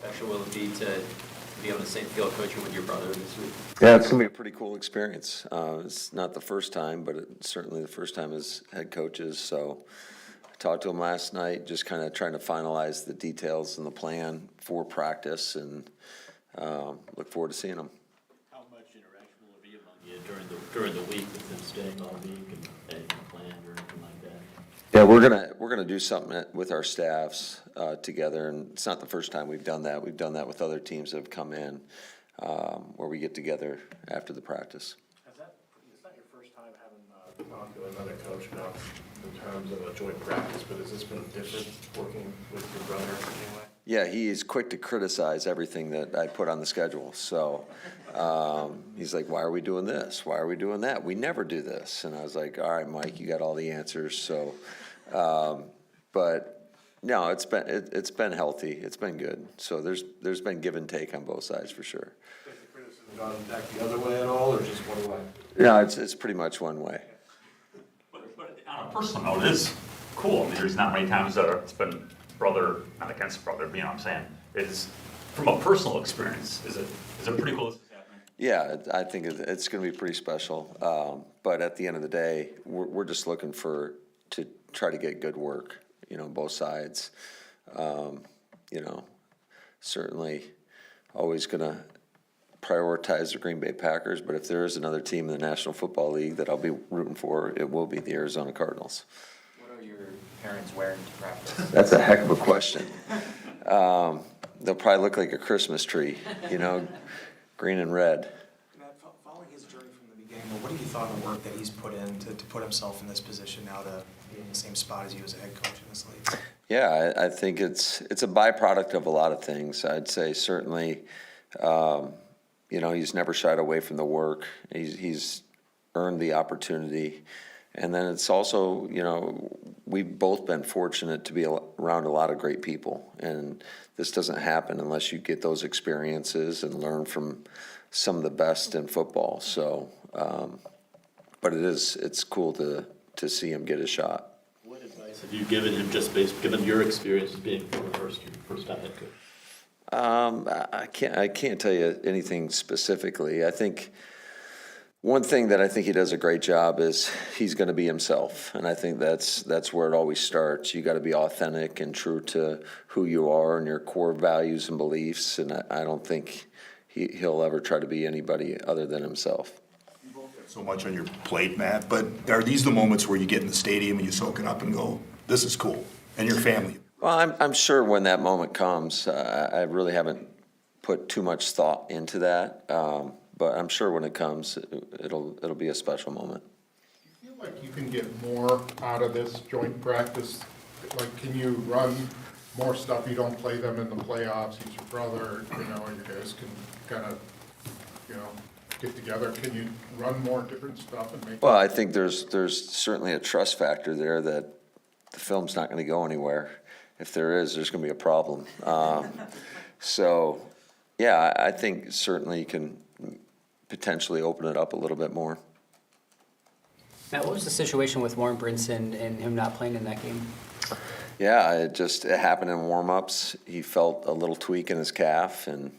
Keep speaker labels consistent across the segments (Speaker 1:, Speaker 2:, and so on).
Speaker 1: special will it be to be on the same field coaching with your brother this week?
Speaker 2: Yeah, it's going to be a pretty cool experience. It's not the first time, but it's certainly the first time as head coaches. So I talked to him last night, just kind of trying to finalize the details and the plan for practice, and look forward to seeing him.
Speaker 1: How much interaction will there be among you during the week with him staying all week and anything planned or anything like that?
Speaker 2: Yeah, we're gonna do something with our staffs together, and it's not the first time we've done that. We've done that with other teams that have come in, where we get together after the practice.
Speaker 3: It's not your first time having talked to another coach now in terms of a joint practice, but has this been different working with your brother anyway?
Speaker 2: Yeah, he is quick to criticize everything that I put on the schedule. So he's like, why are we doing this? Why are we doing that? We never do this. And I was like, all right, Mike, you got all the answers. So, but no, it's been healthy. It's been good. So there's been give and take on both sides for sure.
Speaker 3: Has the criticism gone back the other way at all, or just one way?
Speaker 2: No, it's pretty much one way.
Speaker 4: But on a personal note, it is cool. I mean, there's not many times that it's been brother, not against brother, but you know what I'm saying? It's, from a personal experience, is it pretty cool this is happening?
Speaker 2: Yeah, I think it's going to be pretty special. But at the end of the day, we're just looking to try to get good work, both sides. Certainly always going to prioritize the Green Bay Packers, but if there is another team in the National Football League that I'll be rooting for, it will be the Arizona Cardinals.
Speaker 1: What are your parents wearing to practice?
Speaker 2: That's a heck of a question. They'll probably look like a Christmas tree, green and red.
Speaker 5: Matt, following his journey from the beginning, what have you thought of the work that he's put in to put himself in this position now to be in the same spot as you as a head coach in this league?
Speaker 2: Yeah, I think it's a byproduct of a lot of things. I'd say certainly, he's never shied away from the work. He's earned the opportunity. And then it's also, we've both been fortunate to be around a lot of great people. And this doesn't happen unless you get those experiences and learn from some of the best in football. So, but it's cool to see him get a shot.
Speaker 1: What advice have you given him given your experience as being the first time head coach?
Speaker 2: I can't tell you anything specifically. I think one thing that I think he does a great job is he's going to be himself, and I think that's where it always starts. You got to be authentic and true to who you are and your core values and beliefs. And I don't think he'll ever try to be anybody other than himself.
Speaker 6: You both got so much on your plate, Matt, but are these the moments where you get in the stadium and you soak it up and go, "This is cool," and your family?
Speaker 2: Well, I'm sure when that moment comes, I really haven't put too much thought into that. But I'm sure when it comes, it'll be a special moment.
Speaker 7: Do you feel like you can get more out of this joint practice? Like, can you run more stuff? You don't play them in the playoffs. He's your brother, and you guys can kind of, get together. Can you run more different stuff and make?
Speaker 2: Well, I think there's certainly a trust factor there that the film's not going to go anywhere. If there is, there's going to be a problem. So, yeah, I think certainly you can potentially open it up a little bit more.
Speaker 8: Matt, what was the situation with Warren Brinson and him not playing in that game?
Speaker 2: Yeah, it happened in warm-ups. He felt a little tweak in his calf, and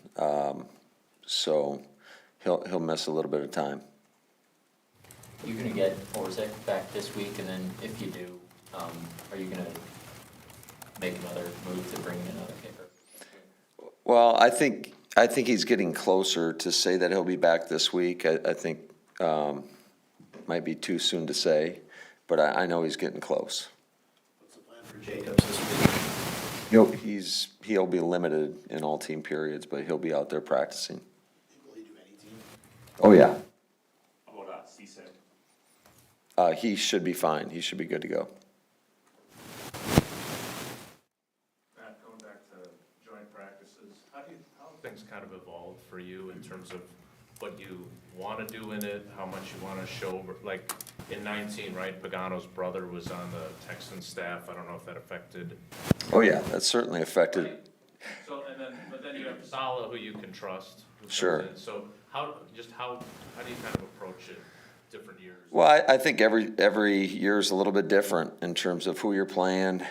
Speaker 2: so he'll miss a little bit of time.
Speaker 1: You're going to get Orsic back this week, and then if you do, are you going to make another move to bring in another kicker?
Speaker 2: Well, I think he's getting closer to say that he'll be back this week. I think might be too soon to say, but I know he's getting close.
Speaker 3: What's the plan for Jacobs this week?
Speaker 2: He'll be limited in all team periods, but he'll be out there practicing.
Speaker 3: Will he do any team?
Speaker 2: Oh yeah,
Speaker 4: How about Cisse?
Speaker 2: he should be fine. He should be good to go.
Speaker 3: Matt, going back to joint practices, how have things kind of evolved for you in terms of what you want to do in it, how much you want to show? Like in 19, right, Pagano's brother was on the Texans staff. I don't know if that affected.
Speaker 2: Oh yeah, that certainly affected.
Speaker 3: Right. So but then you have Sala, who you can trust. Who comes
Speaker 2: Sure.
Speaker 3: in. So how do you kind of approach it different years?
Speaker 2: Well, I think every year is a little bit different in terms of who you're playing.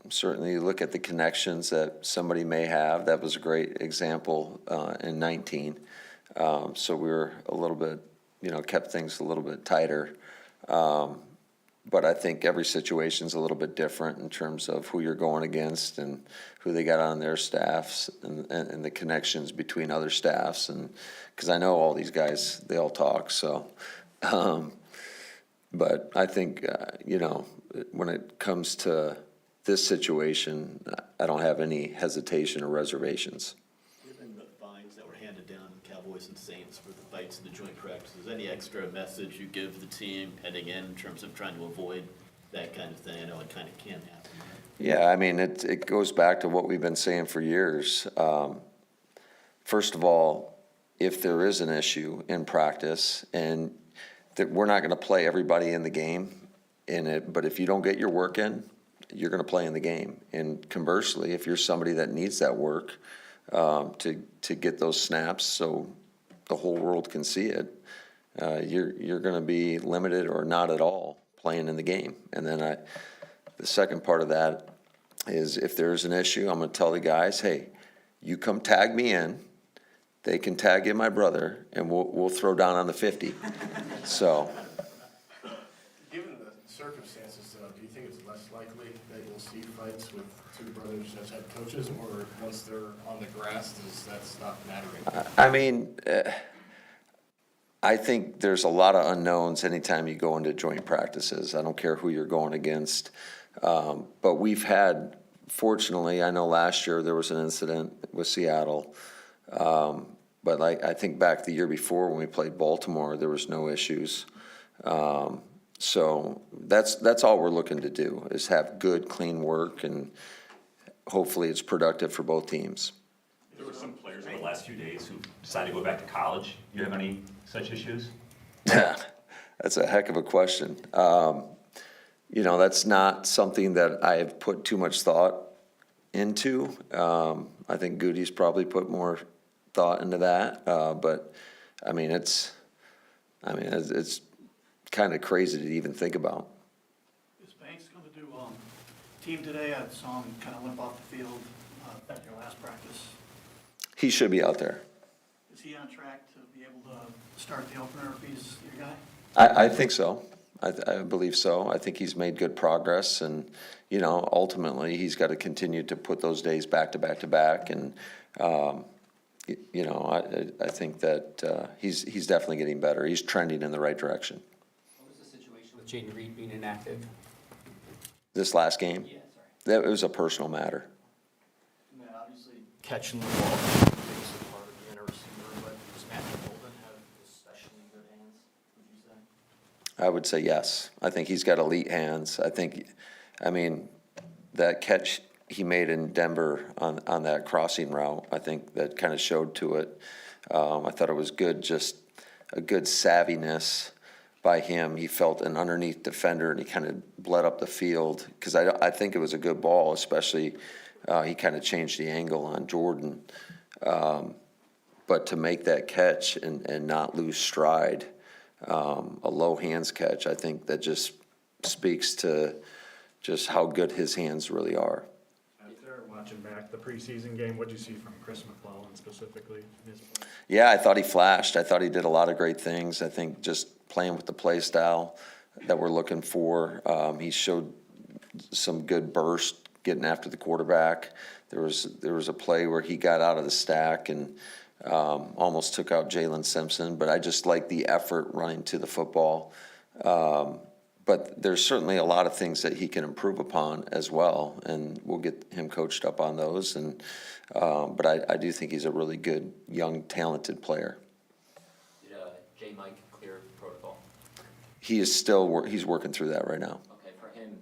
Speaker 2: Certainly, you look at the connections that somebody may have. That was a great example in 19. So we were a little bit, kept things a little bit tighter. But I think every situation's a little bit different in terms of who you're going against and who they got on their staffs and the connections between other staffs. And because I know all these guys, they all talk. So, but I think, when it comes to this situation, I don't have any hesitation or reservations.
Speaker 9: Given the fines that were handed down to the Cowboys and Saints for the fights in the joint practices, any extra message you give the team heading in terms of trying to avoid that kind of thing? I know it kind of can happen.
Speaker 2: Yeah, I mean, it goes back to what we've been saying for years. First of all, if there is an issue in practice, and that we're not going to play everybody in the game in it, but if you don't get your work in, you're going to play in the game. And conversely, if you're somebody that needs that work to get those snaps so the whole world can see it, you're going to be limited or not at all playing in the game. And then the second part of that is if there's an issue, I'm going to tell the guys, hey, you come tag me in. They can tag in my brother, and we'll throw down on the 50. So.
Speaker 10: Given the circumstances, though, do you think it's less likely that you'll see fights with two brothers as head coaches, or once they're on the grass, does that stop mattering?
Speaker 2: I mean, I think there's a lot of unknowns anytime you go into joint practices. I don't care who you're going against. But we've had, fortunately, I know last year there was an incident with Seattle. But I think back the year before when we played Baltimore, there was no issues. So that's all we're looking to do, is have good, clean work, and hopefully it's productive for both teams.
Speaker 4: There were some players in the last few days who decided to go back to college. You have any such issues?
Speaker 2: That's a heck of a question. That's not something that I have put too much thought into. I think Goody's probably put more thought into that. But it's kind of crazy to even think about.
Speaker 11: Is Banks going to do team today? I saw him kind of limp off the field at your last practice.
Speaker 2: He should be out there.
Speaker 11: Is he on track to be able to start the opener if he's your guy?
Speaker 2: I think so. I believe so. I think he's made good progress, and ultimately he's got to continue to put those days back to back to back. And I think that he's definitely getting better. He's trending in the right direction.
Speaker 8: What was the situation with Jaden Reed being inactive?
Speaker 2: This last game,
Speaker 8: Yeah, sorry.
Speaker 2: that was a personal matter.
Speaker 11: And then obviously catching the ball is a basic part of being a receiver, but does Matthew Golden have especially good hands, would you say?
Speaker 2: I would say yes. I think he's got elite hands. That catch he made in Denver on that crossing route, I think that kind of showed to it. I thought it was good, just a good savviness by him. He felt an underneath defender, and he kind of bled up the field, because I think it was a good ball, especially he kind of changed the angle on Jordan. But to make that catch and not lose stride, a low hands catch, I think that just speaks to just how good his hands really are.
Speaker 10: After watching back the preseason game, what did you see from Chris McClellan specifically in his play?
Speaker 2: Yeah, I thought he flashed. I thought he did a lot of great things. I think just playing with the play style that we're looking for, he showed some good burst getting after the quarterback. There was a play where he got out of the stack and almost took out Jalen Simpson, but I just like the effort running to the football. But there's certainly a lot of things that he can improve upon as well, and we'll get him coached up on those. But I do think he's a really good, young, talented player.
Speaker 1: Did J. Mike clear protocol?
Speaker 2: He's working through that right now.
Speaker 1: Okay, for him,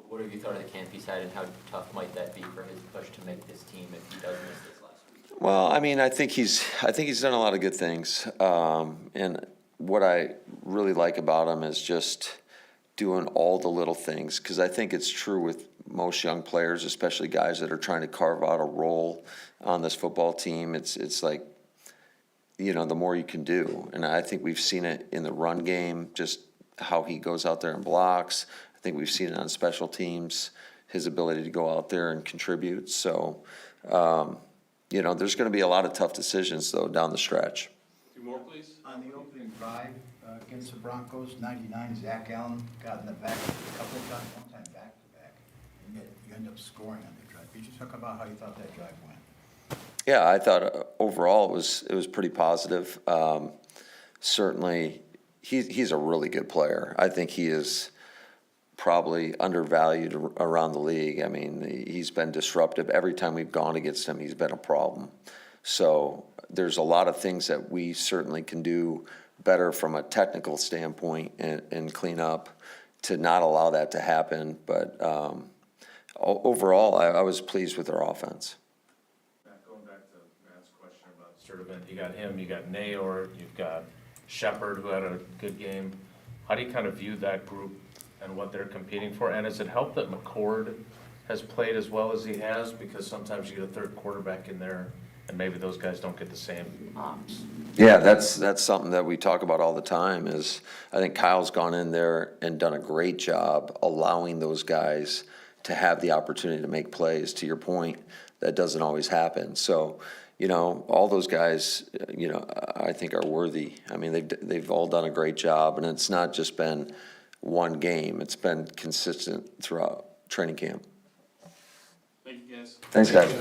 Speaker 1: what have you thought of the camp he's had, and how tough might that be for his push to make this team if he does miss this last week?
Speaker 2: Well, I think he's done a lot of good things, and what I really like about him is just doing all the little things, because I think it's true with most young players, especially guys that are trying to carve out a role on this football team. It's like the more you can do. And I think we've seen it in the run game, just how he goes out there and blocks. I think we've seen it on special teams, his ability to go out there and contribute. So, there's going to be a lot of tough decisions, though, down the stretch.
Speaker 3: Two more, please.
Speaker 12: On the opening drive against the Broncos, 99, Zach Allen got in the back a couple of times, one time back-to-back, and yet you end up scoring on the drive. Could you talk about how you thought that drive went?
Speaker 2: Yeah, I thought overall it was pretty positive. Certainly, he's a really good player. I think he is probably undervalued around the league. I mean, he's been disruptive. Every time we've gone against him, he's been a problem. So there's a lot of things that we certainly can do better from a technical standpoint and clean up to not allow that to happen. But overall, I was pleased with our offense.
Speaker 3: Going back to Matt's question about Sturdivant, you got him, you got Nayor, you've got Shepard, who had a good game. How do you kind of view that group and what they're competing for? And has it helped that McCord has played as well as he has? Because sometimes you get a third quarterback in there, and maybe those guys don't get the same ops.
Speaker 2: Yeah, that's something that we talk about all the time. Is I think Kyle's gone in there and done a great job allowing those guys to have the opportunity to make plays. To your point, that doesn't always happen. So, all those guys, I think are worthy. I mean, they've all done a great job, and it's not just been one game. It's been consistent throughout training camp.
Speaker 3: Thank you, guys.
Speaker 2: Thanks, guys.